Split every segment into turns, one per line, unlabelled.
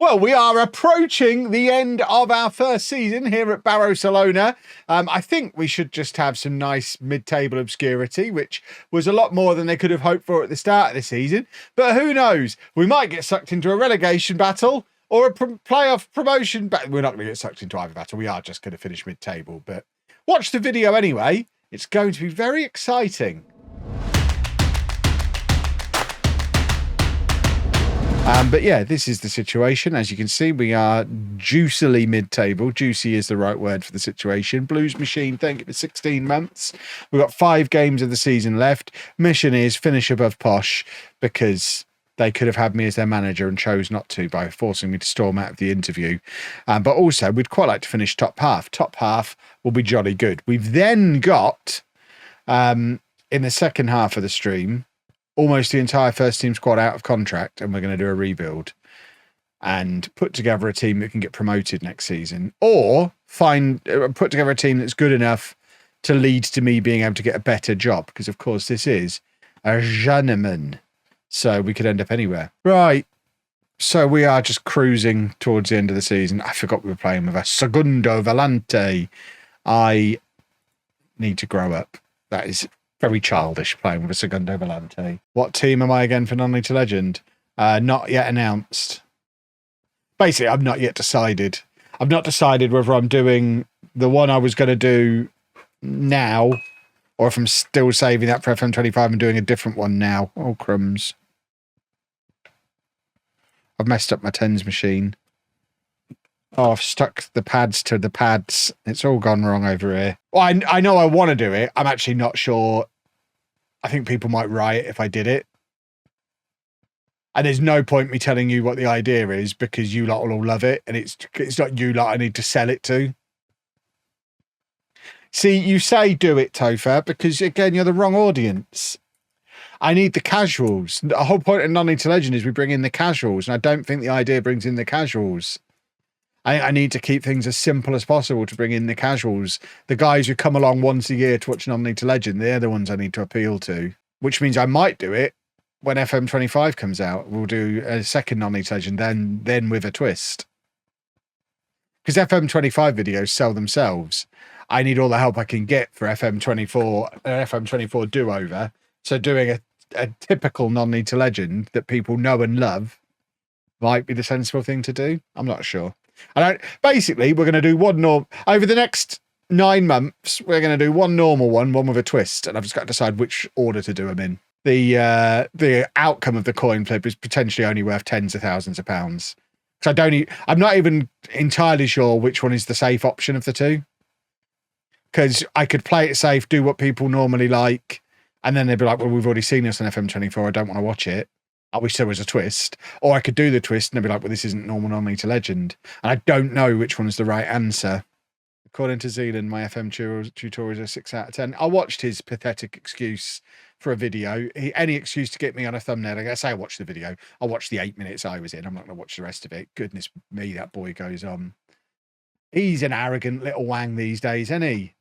Well, we are approaching the end of our first season here at Barrow. I think we should just have some nice mid-table obscurity, which was a lot more than they could have hoped for at the start of the season. But who knows? We might get sucked into a relegation battle or a playoff promotion battle. We're not going to get sucked into either battle. We are just going to finish mid-table. But watch the video anyway. It's going to be very exciting. But yeah, this is the situation. As you can see, we are juicily mid-table. Juicy is the right word for the situation. Blues Machine, thank you for 16 months. We've got 5 games of the season left. Mission is finish above Posh, because they could have had me as their manager and chose not to by forcing me to storm out of the interview. But also, we'd quite like to finish top half. Top half will be jolly good. We've then got, in the second half of the stream, almost the entire first team squad out of contract, and we're going to do a rebuild and put together a team that can get promoted next season, or put together a team that's good enough to lead to me being able to get a better job, because of course this is a journeyman, so we could end up anywhere. Right, so we are just cruising towards the end of the season. I forgot we were playing with a Segundo Volante. I need to grow up. That is very childish, playing with a Segundo Volante. What team am I again for Non-League to Legend? Not yet announced. Basically, I've not yet decided. I've not decided whether I'm doing the one I was going to do now, or if I'm still saving that for FM25 and doing a different one now. Oh, crumbs. I've messed up my tens machine. Oh, I've stuck the pads to the pads. It's all gone wrong over here. Well, I know I want to do it. I'm actually not sure. I think people might riot if I did it. And there's no point me telling you what the idea is, because you lot will all love it. And it's not you lot I need to sell it to. See, you say do it, Topher, because, again, you're the wrong audience. I need the casuals. The whole point of Non-League to Legend is we bring in the casuals. And I don't think the idea brings in the casuals. I need to keep things as simple as possible to bring in the casuals. The guys who come along once a year to watch Non-League to Legend, they're the ones I need to appeal to. Which means I might do it when FM25 comes out. We'll do a second Non-League to Legend, then with a twist. Because FM25 videos sell themselves. I need all the help I can get for FM24, an FM24 do-over. So doing a typical Non-League to Legend that people know and love might be the sensible thing to do. I'm not sure. Basically, we're going to do one over the next 9 months. We're going to do one normal one with a twist, and I've just got to decide which order to do them in. The outcome of the coin flip is potentially only worth tens of thousands of pounds. Because I'm not even entirely sure which one is the safe option of the two. Because I could play it safe, do what people normally like, and then they'd be like, "Well, we've already seen this on FM24. I don't want to watch it. I wish there was a twist." Or I could do the twist and they'd be like, "Well, this isn't normal Non-League to Legend." And I don't know which one is the right answer. According to Zealand, my FM tutorials are 6 out of 10. I watched his pathetic excuse for a video. Any excuse to get me on a thumbnail. I say I watched the video. I watched the 8 minutes I was in. I'm not going to watch the rest of it. Goodness me, that boy goes on. He's an arrogant little wang these days, isn't he?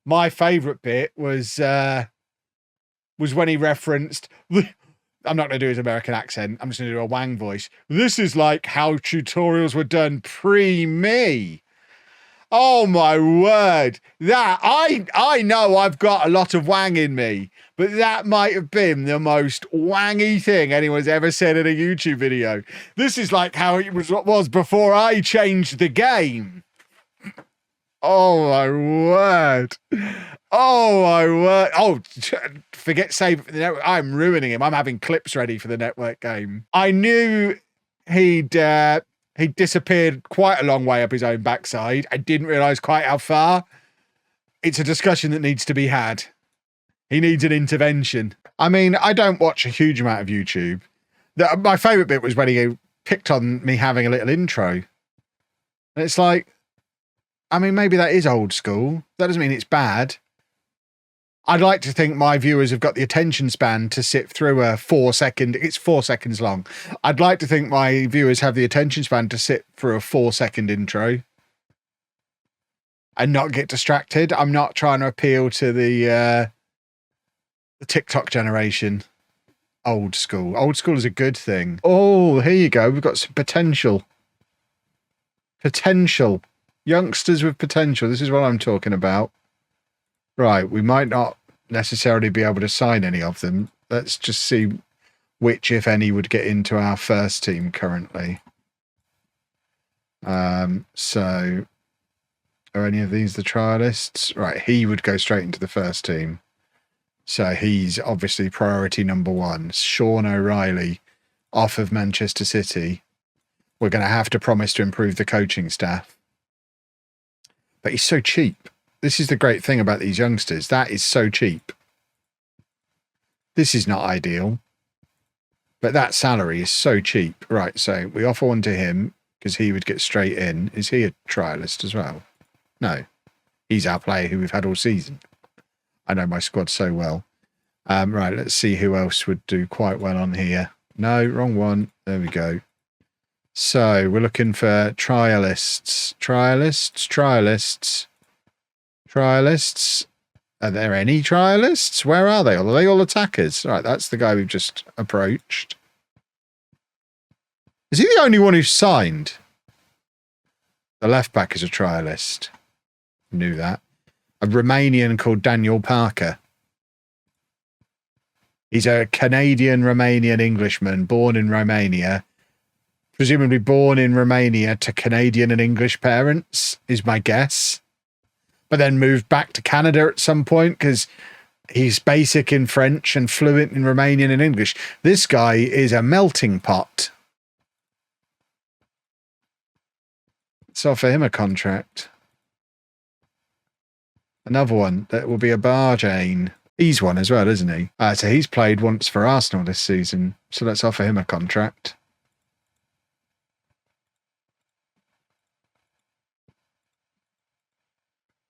My favourite bit was when he referenced... I'm not going to do his American accent. I'm just going to do a wang voice. "This is like how tutorials were done pre-me." Oh, my word. That, I know I've got a lot of wang in me, but that might have been the most wangy thing anyone's ever said in a YouTube video. This is like how it was before I changed the game. Oh, my word. Oh, my word. Oh, forget save it for the network. I'm ruining him. I'm having clips ready for the network game. I knew he'd disappeared quite a long way up his own backside. I didn't realise quite how far. It's a discussion that needs to be had. He needs an intervention. I mean, I don't watch a huge amount of YouTube. My favourite bit was when he picked on me having a little intro. And it's like, I mean, maybe that is old school. That doesn't mean it's bad. I'd like to think my viewers have got the attention span to sit through a 4-second... It's 4 seconds long. I'd like to think my viewers have the attention span to sit through a 4-second intro and not get distracted. I'm not trying to appeal to the TikTok generation. Old school. Old school is a good thing. Oh, here you go. We've got some potential. Potential. Youngsters with potential. This is what I'm talking about. Right, we might not necessarily be able to sign any of them. Let's just see which, if any, would get into our first team currently. So, are any of these the trialists? Right, he would go straight into the first team. So he's obviously priority number one. Sean O'Reilly, off of Manchester City. We're going to have to promise to improve the coaching staff. But he's so cheap. This is the great thing about these youngsters. That is so cheap. This is not ideal. But that salary is so cheap. Right, so we offer one to him because he would get straight in. Is he a trialist as well? No. He's our player who we've had all season. I know my squad so well. Right, let's see who else would do quite well on here. No, wrong one. There we go. So we're looking for trialists. Trialists. Are there any trialists? Where are they? Are they all attackers? Right, that's the guy we've just approached. Is he the only one who's signed? The left back is a trialist. Knew that. A Romanian called Daniel Parker. He's a Canadian, Romanian Englishman born in Romania. Presumably born in Romania to Canadian and English parents, is my guess. But then moved back to Canada at some point because he's basic in French and fluent in Romanian and English. This guy is a melting pot. Let's offer him a contract. Another one that will be a Barjane. He's one as well, isn't he? So he's played once for Arsenal this season. So let's offer him a contract.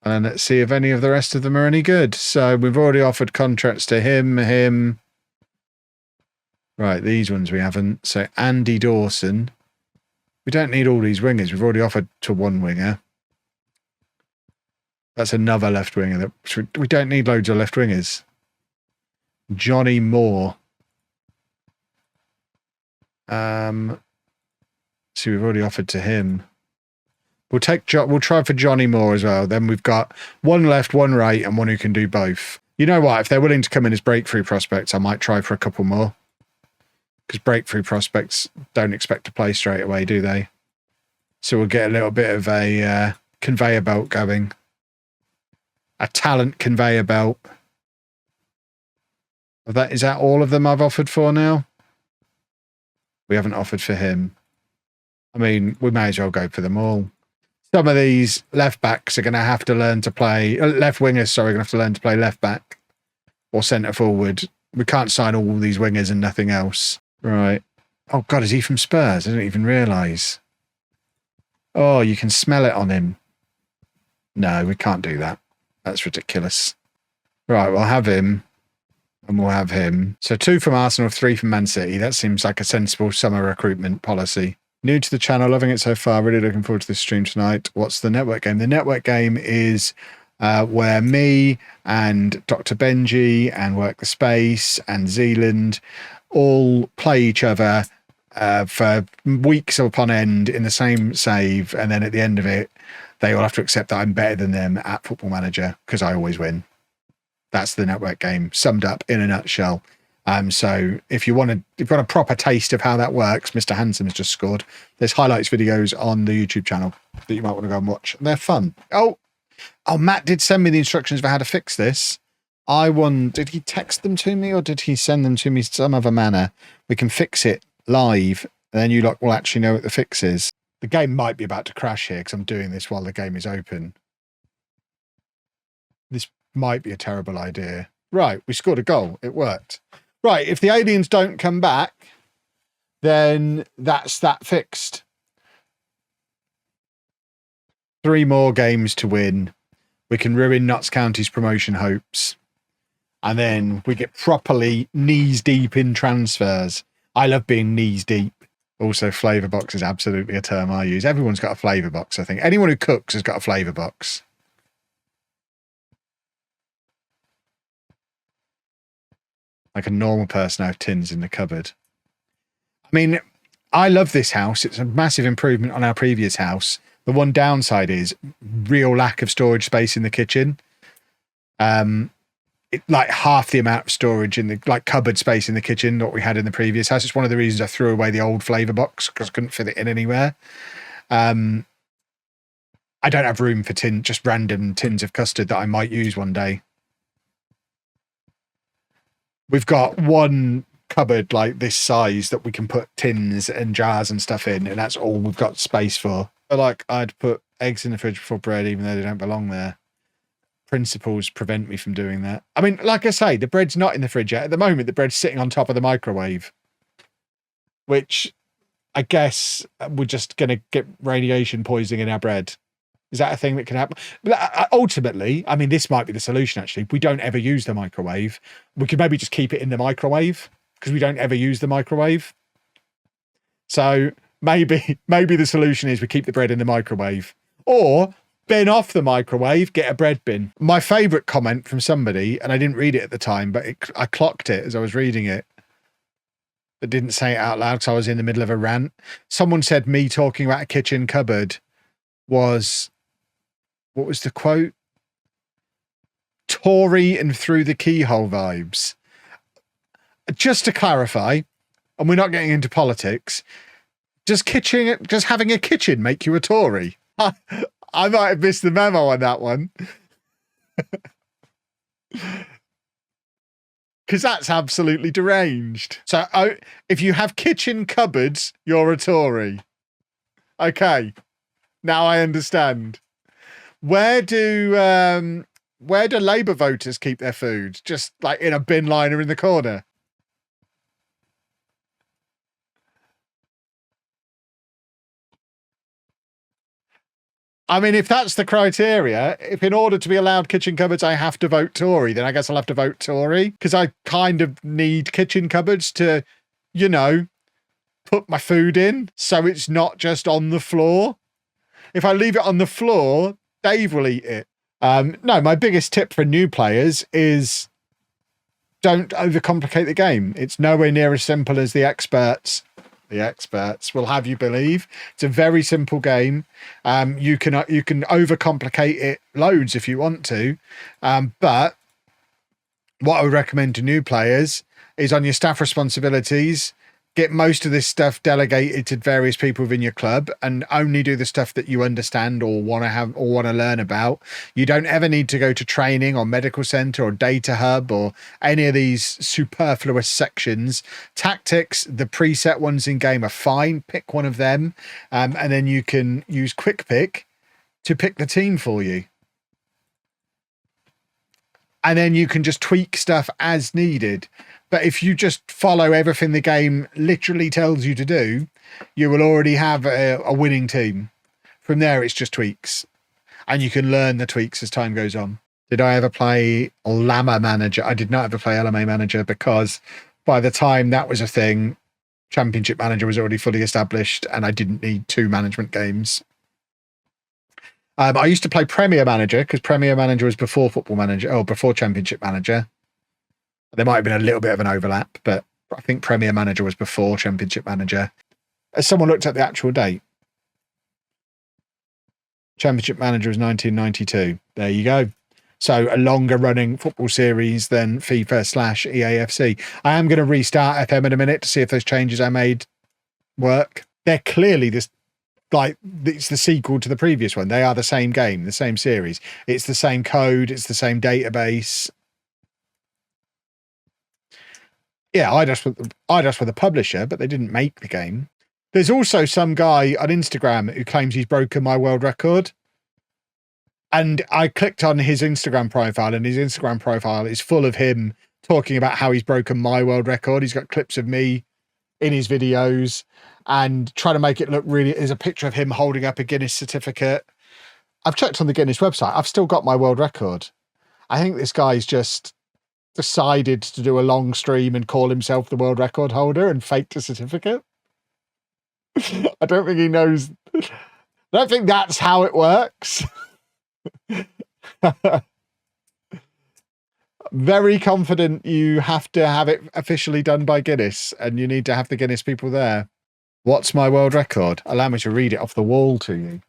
And let's see if any of the rest of them are any good. So we've already offered contracts to him. Right, these ones we haven't. So Andy Dawson. We don't need all these wingers. We've already offered to one winger. That's another left winger. We don't need loads of left wingers. Johnny Moore. So we've already offered to him. We'll try for Johnny Moore as well. Then we've got one left, one right, and one who can do both. You know what? If they're willing to come in as breakthrough prospects, I might try for a couple more. Because breakthrough prospects don't expect to play straight away, do they? So we'll get a little bit of a conveyor belt going. A talent conveyor belt. Is that all of them I've offered for now? We haven't offered for him. I mean, we may as well go for them all. Some of these left backs are going to have to learn to play... left wingers, sorry, are going to have to learn to play left back. Or centre forward. We can't sign all these wingers and nothing else. Right. Oh, God, is he from Spurs? I didn't even realise. Oh, you can smell it on him. No, we can't do that. That's ridiculous. Right, we'll have him. And we'll have him. So 2 from Arsenal, 3 from Man City. That seems like a sensible summer recruitment policy. New to the channel, loving it so far. Really looking forward to this stream tonight. What's the network game? The network game is where me and Dr. Benji and Work the Space and Zealand all play each other for weeks upon end in the same save. And then at the end of it, they all have to accept that I'm better than them at Football Manager because I always win. That's the network game summed up in a nutshell. So if you want a proper taste of how that works, Mr. Handsome has just scored. There's highlights videos on the YouTube channel that you might want to go and watch. They're fun. Oh, Matt did send me the instructions for how to fix this. Did he text them to me or did he send them to me some other manner? We can fix it live and then you lot will actually know what the fix is. The game might be about to crash here because I'm doing this while the game is open. This might be a terrible idea. Right, we scored a goal. It worked. Right, if the aliens don't come back, then that's that fixed. 3 more games to win. We can ruin Notts County's promotion hopes. And then we get properly knees deep in transfers. I love being knees deep. Also, flavour box is absolutely a term I use. Everyone's got a flavour box, I think. Anyone who cooks has got a flavour box. Like a normal person, I have tins in the cupboard. I mean, I love this house. It's a massive improvement on our previous house. The one downside is real lack of storage space in the kitchen. Like half the amount of storage in the like cupboard space in the kitchen that we had in the previous house. It's one of the reasons I threw away the old flavour box because I couldn't fit it in anywhere. I don't have room for just random tins of custard that I might use one day. We've got one cupboard like this size that we can put tins and jars and stuff in, and that's all we've got space for. But like I'd put eggs in the fridge before bread, even though they don't belong there. Principles prevent me from doing that. I mean, like I say, the bread's not in the fridge yet. At the moment, the bread's sitting on top of the microwave, which I guess we're just going to get radiation poisoning in our bread. Is that a thing that can happen? But ultimately, I mean, this might be the solution, actually. We don't ever use the microwave. We could maybe just keep it in the microwave because we don't ever use the microwave. So maybe the solution is we keep the bread in the microwave. Or bin off the microwave, get a bread bin. My favourite comment from somebody, and I didn't read it at the time, but I clocked it as I was reading it, but didn't say it out loud because I was in the middle of a rant. Someone said me talking about a kitchen cupboard was, what was the quote? Tory and through the keyhole vibes. Just to clarify, and we're not getting into politics, does having a kitchen make you a Tory? I might have missed the memo on that one. Because that's absolutely deranged. So if you have kitchen cupboards, you're a Tory. Okay. Now I understand. Where do Labour voters keep their food? Just like in a bin liner in the corner? I mean, if that's the criteria, if in order to be allowed kitchen cupboards, I have to vote Tory, then I guess I'll have to vote Tory because I kind of need kitchen cupboards to, you know, put my food in so it's not just on the floor. If I leave it on the floor, Dave will eat it. No, my biggest tip for new players is don't overcomplicate the game. It's nowhere near as simple as the experts will have you believe. It's a very simple game. You can overcomplicate it loads if you want to, but what I would recommend to new players is on your staff responsibilities, get most of this stuff delegated to various people within your club and only do the stuff that you understand or want to learn about. You don't ever need to go to training or medical center or data hub or any of these superfluous sections. Tactics, the preset ones in game are fine. Pick one of them, and then you can use quick pick to pick the team for you. And then you can just tweak stuff as needed. But if you just follow everything the game literally tells you to do, you will already have a winning team. From there, it's just tweaks. And you can learn the tweaks as time goes on. Did I ever play Llama Manager? I did not ever play LMA Manager because by the time that was a thing, Championship Manager was already fully established and I didn't need 2 management games. I used to play Premier Manager because Premier Manager was before Football Manager, or before Championship Manager. There might have been a little bit of an overlap, but I think Premier Manager was before Championship Manager. As someone looked at the actual date, Championship Manager was 1992. There you go. So a longer running football series than FIFA/EAFC. I am going to restart FM in a minute to see if those changes I made work. They're clearly this, like, it's the sequel to the previous one. They are the same game, the same series. It's the same code. It's the same database. Yeah, I just were the publisher, but they didn't make the game. There's also some guy on Instagram who claims he's broken my world record. And I clicked on his Instagram profile, and his Instagram profile is full of him talking about how he's broken my world record. He's got clips of me in his videos and trying to make it look really, there's a picture of him holding up a Guinness certificate. I've checked on the Guinness website. I've still got my world record. I think this guy's just decided to do a long stream and call himself the world record holder and faked a certificate. I don't think he knows. I don't think that's how it works. Very confident you have to have it officially done by Guinness and you need to have the Guinness people there. What's my world record? Allow me to read it off the wall to you.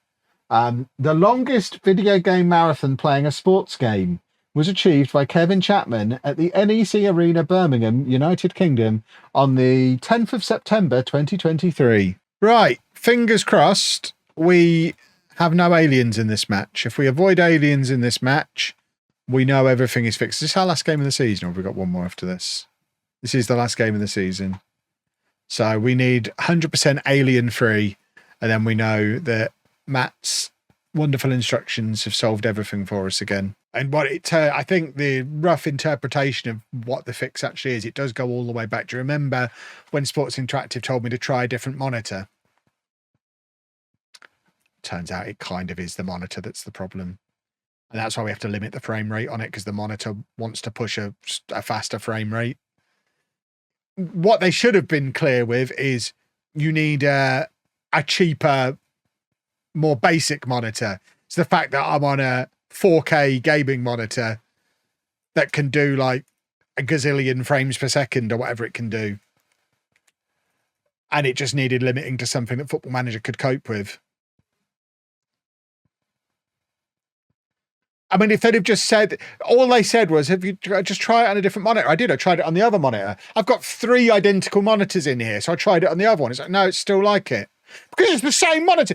The longest video game marathon playing a sports game was achieved by Kevin Chapman at the NEC Arena, Birmingham, United Kingdom, on the 10th of September 2023. Right, fingers crossed we have no aliens in this match. If we avoid aliens in this match, we know everything is fixed. Is this our last game of the season, or have we got one more after this? This is the last game of the season. So we need 100% alien-free, and then we know that Matt's wonderful instructions have solved everything for us again. And what I think the rough interpretation of what the fix actually is, it does go all the way back. Do you remember when Sports Interactive told me to try a different monitor? Turns out it kind of is the monitor that's the problem. And that's why we have to limit the frame rate on it, because the monitor wants to push a faster frame rate. What they should have been clear with is you need a cheaper, more basic monitor. It's the fact that I'm on a 4K gaming monitor that can do like a gazillion frames per second or whatever it can do. And it just needed limiting to something that Football Manager could cope with. I mean, if they'd have just said, all they said was, have you just try it on a different monitor? I did. I tried it on the other monitor. I've got 3 identical monitors in here, so I tried it on the other one. It's like, no, it's still like it. Because it's the same monitor.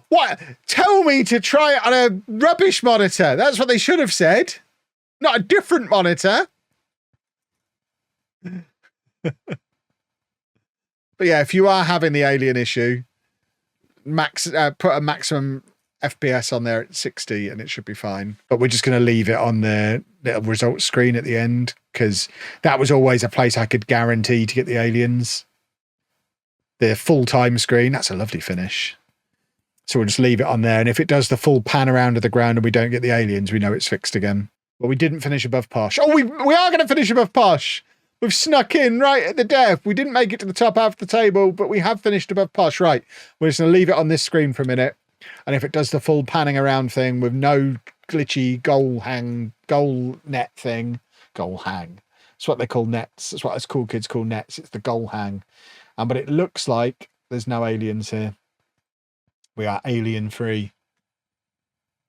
What? Tell me to try it on a rubbish monitor. That's what they should have said. Not a different monitor. But yeah, if you are having the alien issue, put a maximum FPS on there at 60 and it should be fine. But we're just going to leave it on the little results screen at the end, because that was always a place I could guarantee to get the aliens. The full-time screen, that's a lovely finish. So we'll just leave it on there. And if it does the full pan around of the ground and we don't get the aliens, we know it's fixed again. But we didn't finish above Posh. Oh, we are going to finish above Posh. We've snuck in right at the death. We didn't make it to the top half of the table, but we have finished above Posh. Right, we're just going to leave it on this screen for a minute. And if it does the full panning around thing with no glitchy goal net thing, goal hang. It's what they call nets. That's what us cool kids call nets. It's the goal hang. But it looks like there's no aliens here. We are alien free.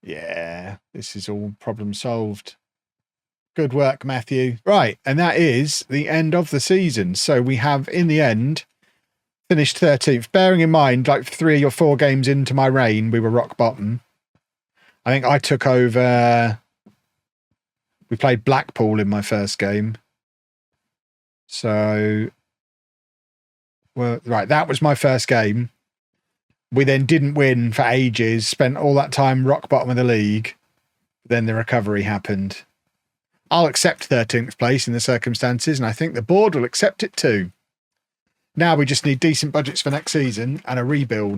Yeah, this is all problem solved. Good work, Matthew. Right, and that is the end of the season. So we have, in the end, finished 13th. Bearing in mind, like 3 or 4 games into my reign, we were rock bottom. I think I took over... We played Blackpool in my first game. So... Well, right, that was my first game. We then didn't win for ages, spent all that time rock bottom of the league. Then the recovery happened. I'll accept 13th place in the circumstances, and I think the board will accept it too. Now we just need decent budgets for next season and a rebuild.